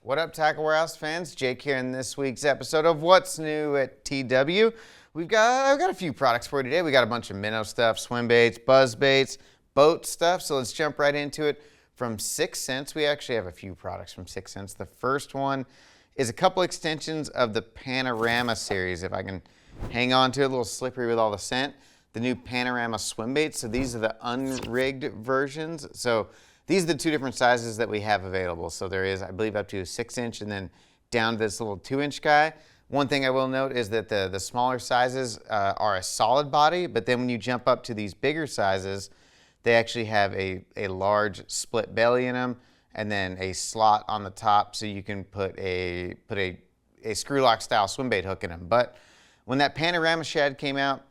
What up, Tackle Warehouse fans? Jake here in this week's episode of What's New at TW. I've got a few products for you today. We got a bunch of minnow stuff, swim baits, buzz baits, boat stuff. So let's jump right into it. From 6 Cents, we actually have a few products from 6 Cents. The first one is a couple extensions of the Panorama series. If I can hang on to it, a little slippery with all the scent. The new Panorama swim baits. So these are the unrigged versions. So these are the two different sizes that we have available. So there is, I believe, up to a 6-inch and then down to this little 2-inch guy. One thing I will note is that the smaller sizes are a solid body, but then when you jump up to these bigger sizes, they actually have a large split belly in them and then a slot on the top so you can put a screw lock style swim bait hook in them. But when that Panorama shad came out,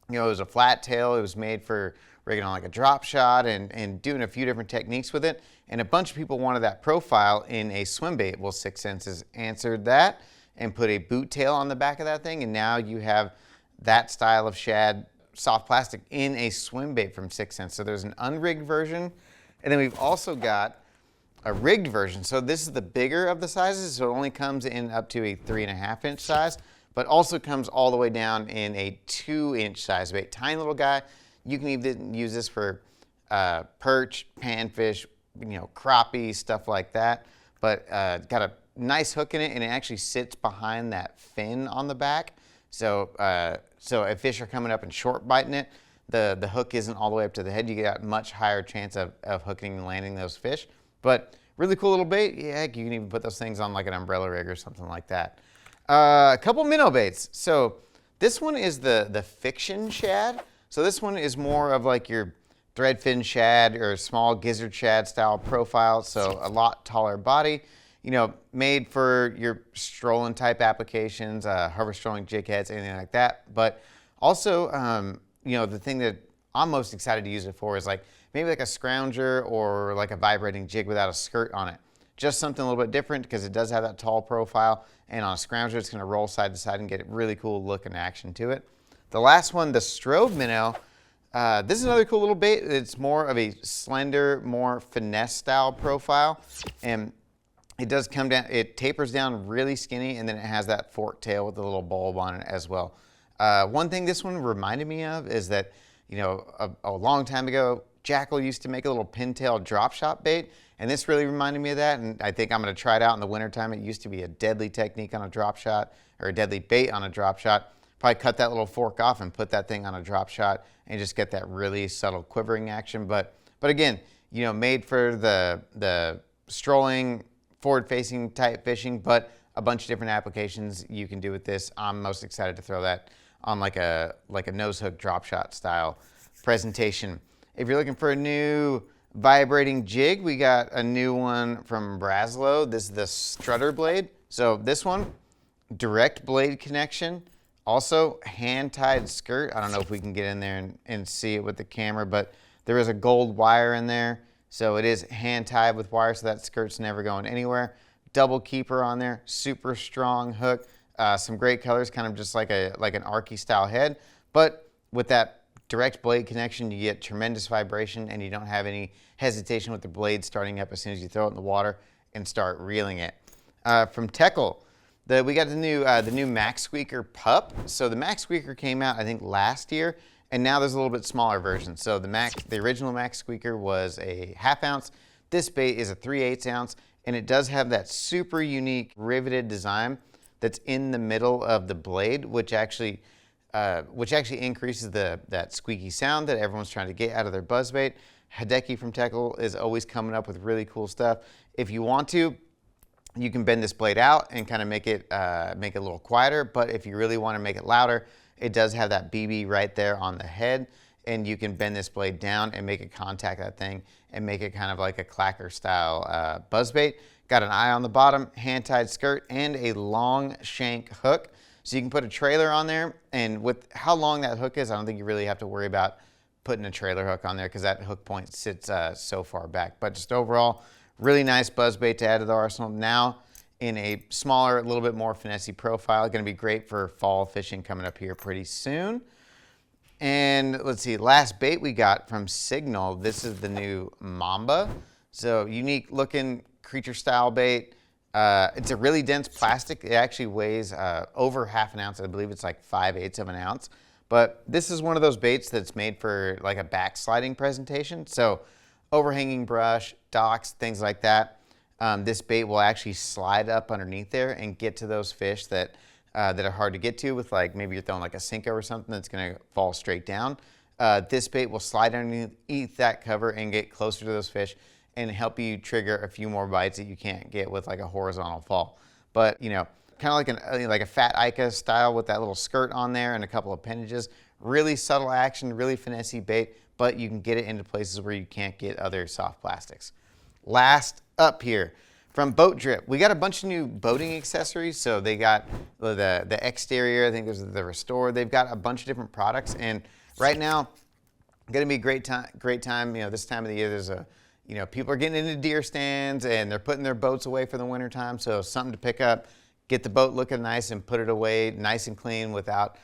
you know, it was a flat tail. It was made for rigging on like a drop shot and doing a few different techniques with it. And a bunch of people wanted that profile in a swim bait. Well, 6 Cents has answered that and put a boot tail on the back of that thing. And now you have that style of shad, soft plastic, in a swim bait from 6 Cents. So there's an unrigged version. And then we've also got a rigged version. So this is the bigger of the sizes. So it only comes in up to a 3.5-inch size, but also comes all the way down in a 2-inch size bait. Tiny little guy. You can even use this for perch, panfish, you know, crappie, stuff like that. But got a nice hook in it, and it actually sits behind that fin on the back. So if fish are coming up and short biting it, the hook isn't all the way up to the head. You get a much higher chance of hooking and landing those fish. But really cool little bait. Yeah, heck, you can even put those things on like an umbrella rig or something like that. A couple minnow baits. So this one is the Fiction Shad. So this one is more of like your threadfin shad or small gizzard shad style profile. So a lot taller body, you know, made for your strolling type applications, hover strolling jig heads, anything like that. But also, you know, the thing that I'm most excited to use it for is like maybe like a scrounger or like a vibrating jig without a skirt on it. Just something a little bit different because it does have that tall profile, and on a scrounger it's going to roll side to side and get a really cool look and action to it. The last one, the Strobe Minnow, this is another cool little bait. It's more of a slender, more finesse style profile, and it does come down, it tapers down really skinny, and then it has that fork tail with a little bulb on it as well. One thing this one reminded me of is that, you know, a long time ago, Jackal used to make a little pintail drop shot bait, and this really reminded me of that, and I think I'm going to try it out in the wintertime. It used to be a deadly technique on a drop shot, or a deadly bait on a drop shot. Probably cut that little fork off and put that thing on a drop shot and just get that really subtle quivering action. But again, you know, made for the strolling, forward-facing type fishing, but a bunch of different applications you can do with this. I'm most excited to throw that on like a nose hook drop shot style presentation. If you're looking for a new vibrating jig, we got a new one from Braslow. This is the Strutter blade. So this one, direct blade connection. Also, hand-tied skirt. I don't know if we can get in there and see it with the camera, but there is a gold wire in there. So it is hand-tied with wire, so that skirt's never going anywhere. Double keeper on there, super strong hook. Some great colors, kind of just like an Arky style head. But with that direct blade connection, you get tremendous vibration, and you don't have any hesitation with the blade starting up as soon as you throw it in the water and start reeling it. From Teckle, we got the new Max Squeaker Pup. So the Max Squeaker came out, I think, last year, and now there's a little bit smaller version. So the original Max Squeaker was a 1/2 ounce. This bait is a 3/8 ounce, and it does have that super unique riveted design that's in the middle of the blade, which actually increases that squeaky sound that everyone's trying to get out of their buzzbait. Hideki from Teckle is always coming up with really cool stuff. If you want to, you can bend this blade out and kind of make it a little quieter, but if you really want to make it louder, it does have that BB right there on the head, and you can bend this blade down and make it contact that thing and make it kind of like a clacker style buzzbait. Got an eye on the bottom, hand-tied skirt, and a long shank hook. So you can put a trailer on there, and with how long that hook is, I don't think you really have to worry about putting a trailer hook on there because that hook point sits so far back. But just overall, really nice buzzbait to add to the arsenal. Now in a smaller, a little bit more finessey profile. Going to be great for fall fishing coming up here pretty soon. And let's see, last bait we got from Signal. This is the new Mamba. So unique looking creature style bait. It's a really dense plastic. It actually weighs over half an ounce. I believe it's like 5/8 of an ounce. But this is one of those baits that's made for like a backsliding presentation. So overhanging brush, docks, things like that. This bait will actually slide up underneath there and get to those fish that are hard to get to with, like, maybe you're throwing like a Senko or something that's going to fall straight down. This bait will slide underneath that cover and get closer to those fish and help you trigger a few more bites that you can't get with like a horizontal fall. But, you know, kind of like a fat Ica style with that little skirt on there and a couple of appendages. Really subtle action, really finessey bait, but you can get it into places where you can't get other soft plastics. Last up here, from Boat Drip, we got a bunch of new boating accessories. So they got the exterior, I think there's the Restore. They've got a bunch of different products, and right now, going to be a great time. You know, this time of the year, there's people are getting into deer stands and they're putting their boats away for the winter time. So something to pick up, get the boat looking nice and put it away nice and clean without,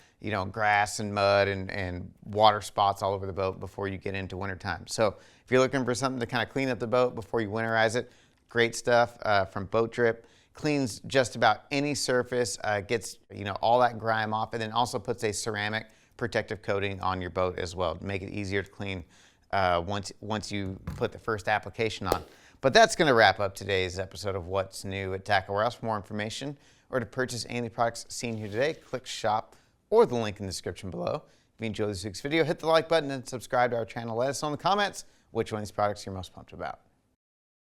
grass and mud and water spots all over the boat before you get into wintertime. So if you're looking for something to kind of clean up the boat before you winterize it, great stuff from Boat Drip. Cleans just about any surface, gets all that grime off, and then also puts a ceramic protective coating on your boat as well to make it easier to clean once you put the first application on. But that's going to wrap up today's episode of What's New at Tackle Warehouse. For more information or to purchase any of the products seen here today, click shop or the link in the description below. If you enjoyed this week's video, hit the like button and subscribe to our channel. Let us know in the comments which one of these products you're most pumped about.